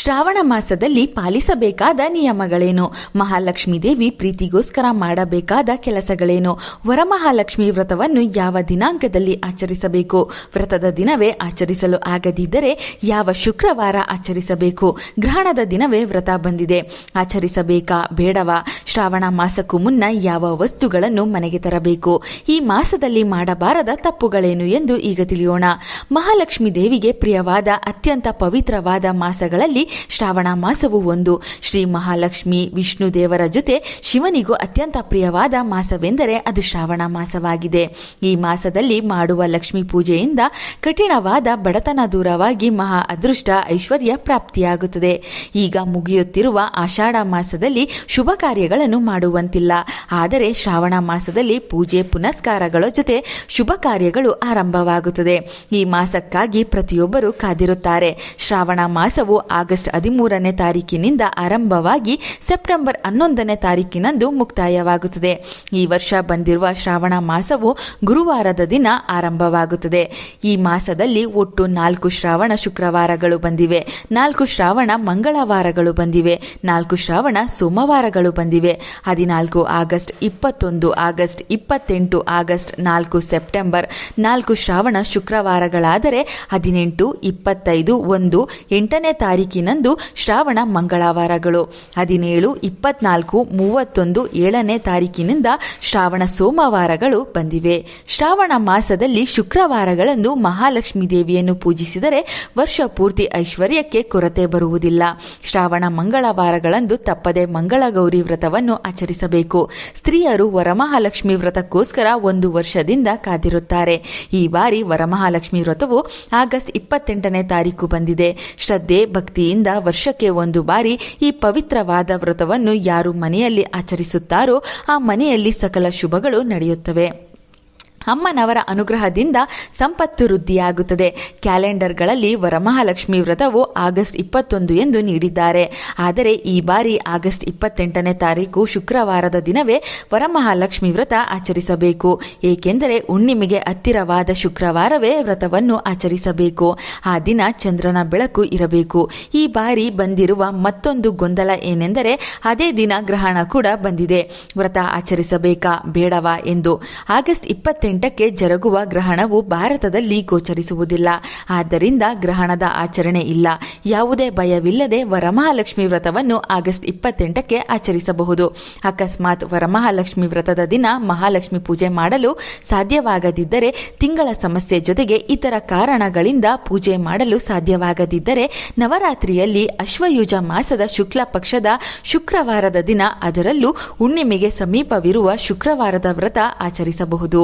ಶ್ರಾವಣ ಮಾಸದಲ್ಲಿ ಪಾಲಿಸಬೇಕಾದ ನಿಯಮಗಳೇನು? ಮಹಾಲಕ್ಷ್ಮೀ ದೇವಿ ಪ್ರೀತಿಗೋಸ್ಕರ ಮಾಡಬೇಕಾದ ಕೆಲಸಗಳೇನು? ವರಮಹಾಲಕ್ಷ್ಮಿ ವ್ರತವನ್ನು ಯಾವ ದಿನಾಂಕದಲ್ಲಿ ಆಚರಿಸಬೇಕು? ವ್ರತದ ದಿನವೇ ಆಚರಿಸಲು ಆಗದಿದ್ದರೆ ಯಾವ ಶುಕ್ರವಾರ ಆಚರಿಸಬೇಕು? ಗ್ರಹಣದ ದಿನವೇ ವ್ರತ ಬಂದಿದೆ, ಆಚರಿಸಬೇಕಾ ಬೇಡವಾ? ಶ್ರಾವಣ ಮಾಸಕ್ಕೂ ಮುನ್ನ ಯಾವ ವಸ್ತುಗಳನ್ನು ಮನೆಗೆ ತರಬೇಕು? ಈ ಮಾಸದಲ್ಲಿ ಮಾಡಬಾರದ ತಪ್ಪುಗಳೇನು ಎಂದು ಈಗ ತಿಳಿಯೋಣ. ಮಹಾಲಕ್ಷ್ಮೀ ದೇವಿಗೆ ಪ್ರಿಯವಾದ ಅತ್ಯಂತ ಪವಿತ್ರವಾದ ಮಾಸಗಳಲ್ಲಿ ಶ್ರಾವಣ ಮಾಸವು ಒಂದು. ಶ್ರೀ ಮಹಾಲಕ್ಷ್ಮಿ ವಿಷ್ಣು ದೇವರ ಜೊತೆ ಶಿವನಿಗೂ ಅತ್ಯಂತ ಪ್ರಿಯವಾದ ಮಾಸವೆಂದರೆ ಅದು ಶ್ರಾವಣ ಮಾಸವಾಗಿದೆ. ಈ ಮಾಸದಲ್ಲಿ ಮಾಡುವ ಲಕ್ಷ್ಮೀ ಪೂಜೆಯಿಂದ ಕಠಿಣವಾದ ಬಡತನ ದೂರವಾಗಿ ಮಹಾ ಅದೃಷ್ಟ ಐಶ್ವರ್ಯ ಪ್ರಾಪ್ತಿಯಾಗುತ್ತದೆ. ಈಗ ಮುಗಿಯುತ್ತಿರುವ ಆಷಾಢ ಮಾಸದಲ್ಲಿ ಶುಭ ಕಾರ್ಯಗಳನ್ನು ಮಾಡುವಂತಿಲ್ಲ. ಆದರೆ ಶ್ರಾವಣ ಮಾಸದಲ್ಲಿ ಪೂಜೆ ಪುನಸ್ಕಾರಗಳ ಜೊತೆ ಶುಭ ಕಾರ್ಯಗಳು ಆರಂಭವಾಗುತ್ತದೆ. ಈ ಮಾಸಕ್ಕಾಗಿ ಪ್ರತಿಯೊಬ್ಬರು ಕಾದಿರುತ್ತಾರೆ. ಶ್ರಾವಣ ಮಾಸವು ಆಗಸ್ಟ್ 13ನೇ ತಾರೀಕಿನಿಂದ ಆರಂಭವಾಗಿ ಸೆಪ್ಟೆಂಬರ್ 11ನೇ ತಾರೀಕಿನಂದು ಮುಕ್ತಾಯವಾಗುತ್ತದೆ. ಈ ವರ್ಷ ಬಂದಿರುವ ಶ್ರಾವಣ ಮಾಸವು ಗುರುವಾರದ ದಿನ ಆರಂಭವಾಗುತ್ತದೆ. ಈ ಮಾಸದಲ್ಲಿ ಒಟ್ಟು 4 ಶ್ರಾವಣ ಶುಕ್ರವಾರಗಳು ಬಂದಿವೆ, 4 ಶ್ರಾವಣ ಮಂಗಳವಾರಗಳು ಬಂದಿವೆ, 4 ಶ್ರಾವಣ ಸೋಮವಾರಗಳು ಬಂದಿವೆ. 14 ಆಗಸ್ಟ್, 21 ಆಗಸ್ಟ್, 28 ಆಗಸ್ಟ್, 4 ಸೆಪ್ಟೆಂಬರ್ 4 ಶ್ರಾವಣ ಶುಕ್ರವಾರಗಳಾದರೆ 18, 25, 1, 8ನೇ ತಾರೀಕಿನಂದು ಶ್ರಾವಣ ಮಂಗಳವಾರಗಳು. 17, 24, 31, 7ನೇ ತಾರೀಕಿನಿಂದ ಶ್ರಾವಣ ಸೋಮವಾರಗಳು ಬಂದಿವೆ. ಶ್ರಾವಣ ಮಾಸದಲ್ಲಿ ಶುಕ್ರವಾರಗಳಂದು ಮಹಾಲಕ್ಷ್ಮೀ ದೇವಿಯನ್ನು ಪೂಜಿಸಿದರೆ ವರ್ಷ ಪೂರ್ತಿ ಐಶ್ವರ್ಯಕ್ಕೆ ಕೊರತೆ ಬರುವುದಿಲ್ಲ. ಶ್ರಾವಣ ಮಂಗಳವಾರಗಳಂದು ತಪ್ಪದೆ ಮಂಗಳಗೌರಿ ವ್ರತವನ್ನು ಆಚರಿಸಬೇಕು. ಸ್ತ್ರೀಯರು ವರಮಹಾಲಕ್ಷ್ಮಿ ವ್ರತಕ್ಕೋಸ್ಕರ 1 ವರ್ಷದಿಂದ ಕಾದಿರುತ್ತಾರೆ. ಈ ಬಾರಿ ವರಮಹಾಲಕ್ಷ್ಮಿ ವ್ರತವು ಆಗಸ್ಟ್ 28ನೇ ತಾರೀಕು ಬಂದಿದೆ. ಶ್ರದ್ಧೆ ಭಕ್ತಿಯಿಂದ ವರ್ಷಕ್ಕೆ 1 ಬಾರಿ ಈ ಪವಿತ್ರವಾದ ವ್ರತವನ್ನು ಯಾರು ಮನೆಯಲ್ಲಿ ಆಚರಿಸುತ್ತಾರೋ ಆ ಮನೆಯಲ್ಲಿ ಸಕಲ ಶುಭಗಳು ನಡೆಯುತ್ತವೆ. ಅಮ್ಮನವರ ಅನುಗ್ರಹದಿಂದ ಸಂಪತ್ತು ವೃದ್ಧಿಯಾಗುತ್ತದೆ. ಕ್ಯಾಲೆಂಡರ್ಗಳಲ್ಲಿ ವರಮಹಾಲಕ್ಷ್ಮಿ ವ್ರತವು ಆಗಸ್ಟ್ 21 ಎಂದು ನೀಡಿದ್ದಾರೆ. ಆದರೆ ಈ ಬಾರಿ ಆಗಸ್ಟ್ 28ನೇ ತಾರೀಕು ಶುಕ್ರವಾರದ ದಿನವೇ ವರಮಹಾಲಕ್ಷ್ಮಿ ವ್ರತ ಆಚರಿಸಬೇಕು. ಏಕೆಂದರೆ ಹುಣ್ಣಿಮೆಗೆ ಹತ್ತಿರವಾದ ಶುಕ್ರವಾರವೇ ವ್ರತವನ್ನು ಆಚರಿಸಬೇಕು. ಆ ದಿನ ಚಂದ್ರನ ಬೆಳಕು ಇರಬೇಕು. ಈ ಬಾರಿ ಬಂದಿರುವ ಮತ್ತೊಂದು ಗೊಂದಲ ಏನೆಂದರೆ ಅದೇ ದಿನ ಗ್ರಹಣ ಕೂಡ ಬಂದಿದೆ. ವ್ರತ ಆಚರಿಸಬೇಕಾ ಬೇಡವಾ ಎಂದು. ಆಗಸ್ಟ್ 28ಕ್ಕೆ ಜರುಗುವ ಗ್ರಹಣವು ಭಾರತದಲ್ಲಿ ಗೋಚರಿಸುವುದಿಲ್ಲ. ಆದ್ದರಿಂದ ಗ್ರಹಣದ ಆಚರಣೆ ಇಲ್ಲ. ಯಾವುದೇ ಭಯವಿಲ್ಲದೆ ವರಮಹಾಲಕ್ಷ್ಮಿ ವ್ರತವನ್ನು ಆಗಸ್ಟ್ 28ಕ್ಕೆ ಆಚರಿಸಬಹುದು. ಅಕಸ್ಮಾತ್ ವರಮಹಾಲಕ್ಷ್ಮಿ ವ್ರತದ ದಿನ ಮಹಾಲಕ್ಷ್ಮಿ ಪೂಜೆ ಮಾಡಲು ಸಾಧ್ಯವಾಗದಿದ್ದರೆ, ತಿಂಗಳ ಸಮಸ್ಯೆ ಜೊತೆಗೆ ಇತರ ಕಾರಣಗಳಿಂದ ಪೂಜೆ ಮಾಡಲು ಸಾಧ್ಯವಾಗದಿದ್ದರೆ ನವರಾತ್ರಿಯಲ್ಲಿ ಅಶ್ವಯುಜ ಮಾಸದ ಶುಕ್ಲ ಪಕ್ಷದ ಶುಕ್ರವಾರದ ದಿನ, ಅದರಲ್ಲೂ ಹುಣ್ಣಿಮೆಗೆ ಸಮೀಪವಿರುವ ಶುಕ್ರವಾರದ ವ್ರತ ಆಚರಿಸಬಹುದು.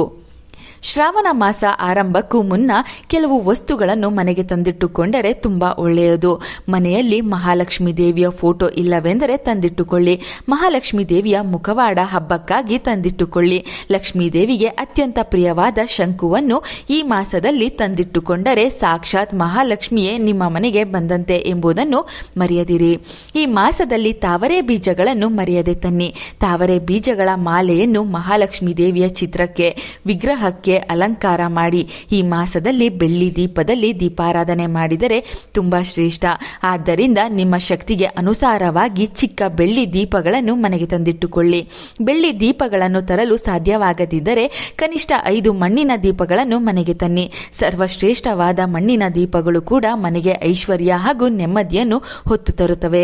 ಶ್ರಾವಣ ಮಾಸ ಆರಂಭಕ್ಕೂ ಮುನ್ನ ಕೆಲವು ವಸ್ತುಗಳನ್ನು ಮನೆಗೆ ತಂದಿಟ್ಟುಕೊಂಡರೆ ತುಂಬಾ ಒಳ್ಳೆಯದು. ಮನೆಯಲ್ಲಿ ಮಹಾಲಕ್ಷ್ಮೀ ದೇವಿಯ ಫೋಟೋ ಇಲ್ಲವೆಂದರೆ ತಂದಿಟ್ಟುಕೊಳ್ಳಿ. ಮಹಾಲಕ್ಷ್ಮೀ ದೇವಿಯ ಮುಖವಾಡ ಹಬ್ಬಕ್ಕಾಗಿ ತಂದಿಟ್ಟುಕೊಳ್ಳಿ. ಲಕ್ಷ್ಮೀ ದೇವಿಗೆ ಅತ್ಯಂತ ಪ್ರಿಯವಾದ ಶಂಕುವನ್ನು ಈ ಮಾಸದಲ್ಲಿ ತಂದಿಟ್ಟುಕೊಂಡರೆ ಸಾಕ್ಷಾತ್ ಮಹಾಲಕ್ಷ್ಮಿಯೇ ನಿಮ್ಮ ಮನೆಗೆ ಬಂದಂತೆ ಎಂಬುದನ್ನು ಮರೆಯದಿರಿ. ಈ ಮಾಸದಲ್ಲಿ ತಾವರೆ ಬೀಜಗಳನ್ನು ಮರೆಯದೆ ತನ್ನಿ. ತಾವರೆ ಬೀಜಗಳ ಮಾಲೆಯನ್ನು ಮಹಾಲಕ್ಷ್ಮೀ ದೇವಿಯ ಚಿತ್ರಕ್ಕೆ, ವಿಗ್ರಹಕ್ಕೆ ಅಲಂಕಾರ ಮಾಡಿ. ಈ ಮಾಸದಲ್ಲಿ ಬೆಳ್ಳಿ ದೀಪದಲ್ಲಿ ದೀಪಾರಾಧನೆ ಮಾಡಿದರೆ ತುಂಬಾ ಶ್ರೇಷ್ಠ. ಆದ್ದರಿಂದ ನಿಮ್ಮ ಶಕ್ತಿಗೆ ಅನುಸಾರವಾಗಿ ಚಿಕ್ಕ ಬೆಳ್ಳಿ ದೀಪಗಳನ್ನು ಮನೆಗೆ ತಂದಿಟ್ಟುಕೊಳ್ಳಿ. ಬೆಳ್ಳಿ ದೀಪಗಳನ್ನು ತರಲು ಸಾಧ್ಯವಾಗದಿದ್ದರೆ ಕನಿಷ್ಠ 5 ಮಣ್ಣಿನ ದೀಪಗಳನ್ನು ಮನೆಗೆ ತನ್ನಿ. ಸರ್ವಶ್ರೇಷ್ಠವಾದ ಮಣ್ಣಿನ ದೀಪಗಳು ಕೂಡ ಮನೆಗೆ ಐಶ್ವರ್ಯ ಹಾಗೂ ನೆಮ್ಮದಿಯನ್ನು ಹೊತ್ತು ತರುತ್ತವೆ.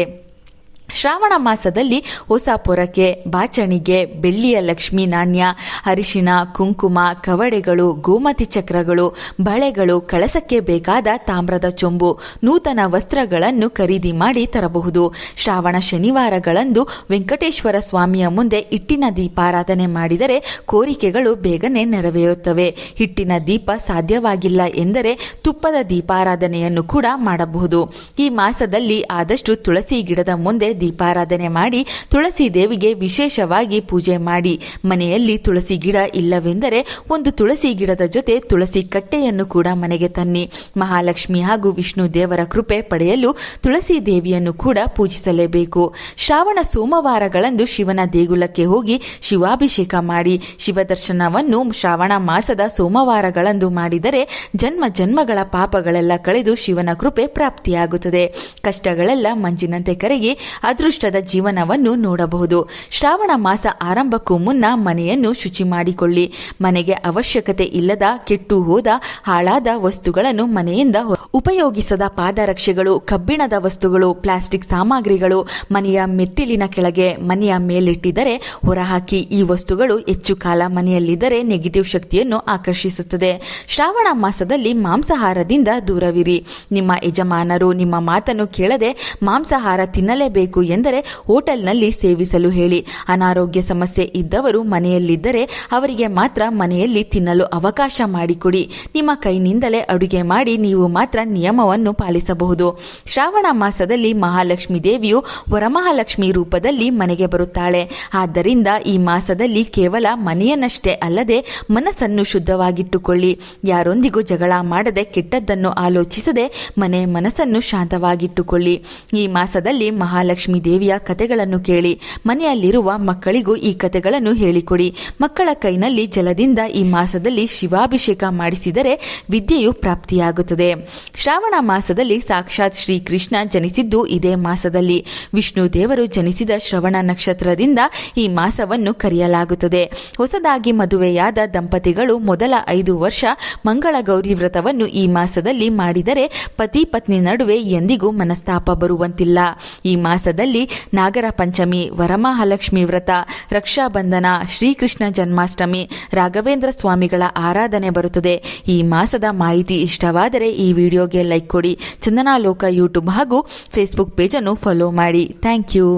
ಶ್ರಾವಣ ಮಾಸದಲ್ಲಿ ಹೊಸ ಪೊರಕೆ, ಬಾಚಣಿಗೆ, ಬೆಳ್ಳಿಯ ಲಕ್ಷ್ಮೀ ನಾಣ್ಯ, ಅರಿಶಿಣ, ಕುಂಕುಮ, ಕವಡೆಗಳು, ಗೋಮತಿ ಚಕ್ರಗಳು, ಬಳೆಗಳು, ಕಳಸಕ್ಕೆ ಬೇಕಾದ ತಾಮ್ರದ ಚೊಂಬು, ನೂತನ ವಸ್ತ್ರಗಳನ್ನು ಖರೀದಿ ಮಾಡಿ ತರಬಹುದು. ಶ್ರಾವಣ ಶನಿವಾರಗಳಂದು ವೆಂಕಟೇಶ್ವರ ಸ್ವಾಮಿಯ ಮುಂದೆ ಹಿಟ್ಟಿನ ದೀಪಾರಾಧನೆ ಮಾಡಿದರೆ ಕೋರಿಕೆಗಳು ಬೇಗನೆ ನೆರವೇರುತ್ತವೆ. ಹಿಟ್ಟಿನ ದೀಪ ಸಾಧ್ಯವಾಗಿಲ್ಲ ಎಂದರೆ ತುಪ್ಪದ ದೀಪಾರಾಧನೆಯನ್ನು ಕೂಡ ಮಾಡಬಹುದು. ಈ ಮಾಸದಲ್ಲಿ ಆದಷ್ಟು ತುಳಸಿ ಗಿಡದ ಮುಂದೆ ದೀಪಾರಾಧನೆ ಮಾಡಿ ತುಳಸಿ ದೇವಿಗೆ ವಿಶೇಷವಾಗಿ ಪೂಜೆ ಮಾಡಿ. ಮನೆಯಲ್ಲಿ ತುಳಸಿ ಗಿಡ ಇಲ್ಲವೆಂದರೆ ಒಂದು ತುಳಸಿ ಗಿಡದ ಜೊತೆ ತುಳಸಿ ಕಟ್ಟೆಯನ್ನು ಕೂಡ ಮನೆಗೆ ತನ್ನಿ. ಮಹಾಲಕ್ಷ್ಮಿ ಹಾಗೂ ವಿಷ್ಣು ದೇವರ ಕೃಪೆ ಪಡೆಯಲು ತುಳಸಿ ದೇವಿಯನ್ನು ಕೂಡ ಪೂಜಿಸಲೇಬೇಕು. ಶ್ರಾವಣ ಸೋಮವಾರಗಳಂದು ಶಿವನ ದೇಗುಲಕ್ಕೆ ಹೋಗಿ ಶಿವಾಭಿಷೇಕ ಮಾಡಿ. ಶಿವದರ್ಶನವನ್ನು ಶ್ರಾವಣ ಮಾಸದ ಸೋಮವಾರಗಳಂದು ಮಾಡಿದರೆ ಜನ್ಮಗಳ ಪಾಪಗಳೆಲ್ಲ ಕಳೆದು ಶಿವನ ಕೃಪೆ ಪ್ರಾಪ್ತಿಯಾಗುತ್ತದೆ. ಕಷ್ಟಗಳೆಲ್ಲ ಮಂಜಿನಂತೆ ಕರಗಿ ಅದೃಷ್ಟದ ಜೀವನವನ್ನು ನೋಡಬಹುದು. ಶ್ರಾವಣ ಮಾಸ ಆರಂಭಕ್ಕೂ ಮುನ್ನ ಮನೆಯನ್ನು ಶುಚಿ ಮಾಡಿಕೊಳ್ಳಿ. ಮನೆಗೆ ಅವಶ್ಯಕತೆ ಇಲ್ಲದ ಕೆಟ್ಟು ಹೋದ ಹಾಳಾದ ವಸ್ತುಗಳನ್ನು ಮನೆಯಿಂದ ಉಪಯೋಗಿಸದ ಪಾದರಕ್ಷೆಗಳು, ಕಬ್ಬಿಣದ ವಸ್ತುಗಳು, ಪ್ಲಾಸ್ಟಿಕ್ ಸಾಮಗ್ರಿಗಳು ಮನೆಯ ಮೆಟ್ಟಿಲಿನ ಕೆಳಗೆ, ಮನೆಯ ಮೇಲಿಟ್ಟಿದ್ದರೆ ಹೊರಹಾಕಿ. ಈ ವಸ್ತುಗಳು ಹೆಚ್ಚು ಕಾಲ ಮನೆಯಲ್ಲಿದ್ದರೆ ನೆಗೆಟಿವ್ ಶಕ್ತಿಯನ್ನು ಆಕರ್ಷಿಸುತ್ತದೆ. ಶ್ರಾವಣ ಮಾಸದಲ್ಲಿ ಮಾಂಸಾಹಾರದಿಂದ ದೂರವಿರಿ. ನಿಮ್ಮ ಯಜಮಾನರು ನಿಮ್ಮ ಮಾತನ್ನು ಕೇಳದೆ ಮಾಂಸಾಹಾರ ತಿನ್ನಲೇಬೇಕು ಎಂದರೆ ಹೋಟೆಲ್ನಲ್ಲಿ ಸೇವಿಸಲು ಹೇಳಿ. ಅನಾರೋಗ್ಯ ಸಮಸ್ಯೆ ಇದ್ದವರು ಮನೆಯಲ್ಲಿದ್ದರೆ ಅವರಿಗೆ ಮಾತ್ರ ಮನೆಯಲ್ಲಿ ತಿನ್ನಲು ಅವಕಾಶ ಮಾಡಿಕೊಡಿ. ನಿಮ್ಮ ಕೈನಿಂದಲೇ ಅಡುಗೆ ಮಾಡಿ ನೀವು ಮಾತ್ರ ನಿಯಮವನ್ನು ಪಾಲಿಸಬಹುದು. ಶ್ರಾವಣ ಮಾಸದಲ್ಲಿ ಮಹಾಲಕ್ಷ್ಮಿ ದೇವಿಯು ವರಮಹಾಲಕ್ಷ್ಮಿ ರೂಪದಲ್ಲಿ ಮನೆಗೆ ಬರುತ್ತಾಳೆ. ಆದ್ದರಿಂದ ಈ ಮಾಸದಲ್ಲಿ ಕೇವಲ ಮನೆಯನ್ನಷ್ಟೇ ಅಲ್ಲದೆ ಮನಸ್ಸನ್ನು ಶುದ್ಧವಾಗಿಟ್ಟುಕೊಳ್ಳಿ. ಯಾರೊಂದಿಗೂ ಜಗಳ ಮಾಡದೆ, ಕೆಟ್ಟದ್ದನ್ನು ಆಲೋಚಿಸದೆ ಮನಸ್ಸನ್ನು ಶಾಂತವಾಗಿಟ್ಟುಕೊಳ್ಳಿ. ಈ ಮಾಸದಲ್ಲಿ ಮಹಾಲಕ್ಷ್ಮಿ ದೇವಿಯ ಕಥೆಗಳನ್ನು ಕೇಳಿ. ಮನೆಯಲ್ಲಿರುವ ಮಕ್ಕಳಿಗೂ ಈ ಕಥೆಗಳನ್ನು ಹೇಳಿಕೊಡಿ. ಮಕ್ಕಳ ಕೈನಲ್ಲಿ ಜಲದಿಂದ ಈ ಮಾಸದಲ್ಲಿ ಶಿವಾಭಿಷೇಕ ಮಾಡಿಸಿದರೆ ವಿದ್ಯೆಯು ಪ್ರಾಪ್ತಿಯಾಗುತ್ತದೆ. ಶ್ರಾವಣ ಮಾಸದಲ್ಲಿ ಸಾಕ್ಷಾತ್ ಶ್ರೀಕೃಷ್ಣ ಜನಿಸಿದ್ದು ಇದೇ ಮಾಸದಲ್ಲಿ. ವಿಷ್ಣು ದೇವರು ಜನಿಸಿದ ಶ್ರವಣ ನಕ್ಷತ್ರದಿಂದ ಈ ಮಾಸವನ್ನು ಕರೆಯಲಾಗುತ್ತದೆ. ಹೊಸದಾಗಿ ಮದುವೆಯಾದ ದಂಪತಿಗಳು ಮೊದಲ 5 ವರ್ಷ ಮಂಗಳ ಗೌರಿ ವ್ರತವನ್ನು ಈ ಮಾಸದಲ್ಲಿ ಮಾಡಿದರೆ ಪತಿ ಪತ್ನಿ ನಡುವೆ ಎಂದಿಗೂ ಮನಸ್ತಾಪ ಬರುವಂತಿಲ್ಲ. ಈ ಮಾಸದಲ್ಲಿ ನಾಗರ ಪಂಚಮಿ, ವರಮಹಾಲಕ್ಷ್ಮಿ ವ್ರತ, ರಕ್ಷಾಬಂಧನ, ಶ್ರೀಕೃಷ್ಣ ಜನ್ಮಾಷ್ಟಮಿ, ರಾಘವೇಂದ್ರ ಸ್ವಾಮಿಗಳ ಆರಾಧನೆ ಬರುತ್ತದೆ. ಈ ಮಾಸದ ಮಾಹಿತಿ ಇಷ್ಟವಾದರೆ ಈ ವಿಡಿಯೋಗೆ ಲೈಕ್ ಕೊಡಿ. ಚಂದನಾ ಲೋಕ ಯೂಟ್ಯೂಬ್ ಹಾಗೂ ಫೇಸ್ಬುಕ್ ಪೇಜನ್ನು ಫಾಲೋ ಮಾಡಿ. Thank you.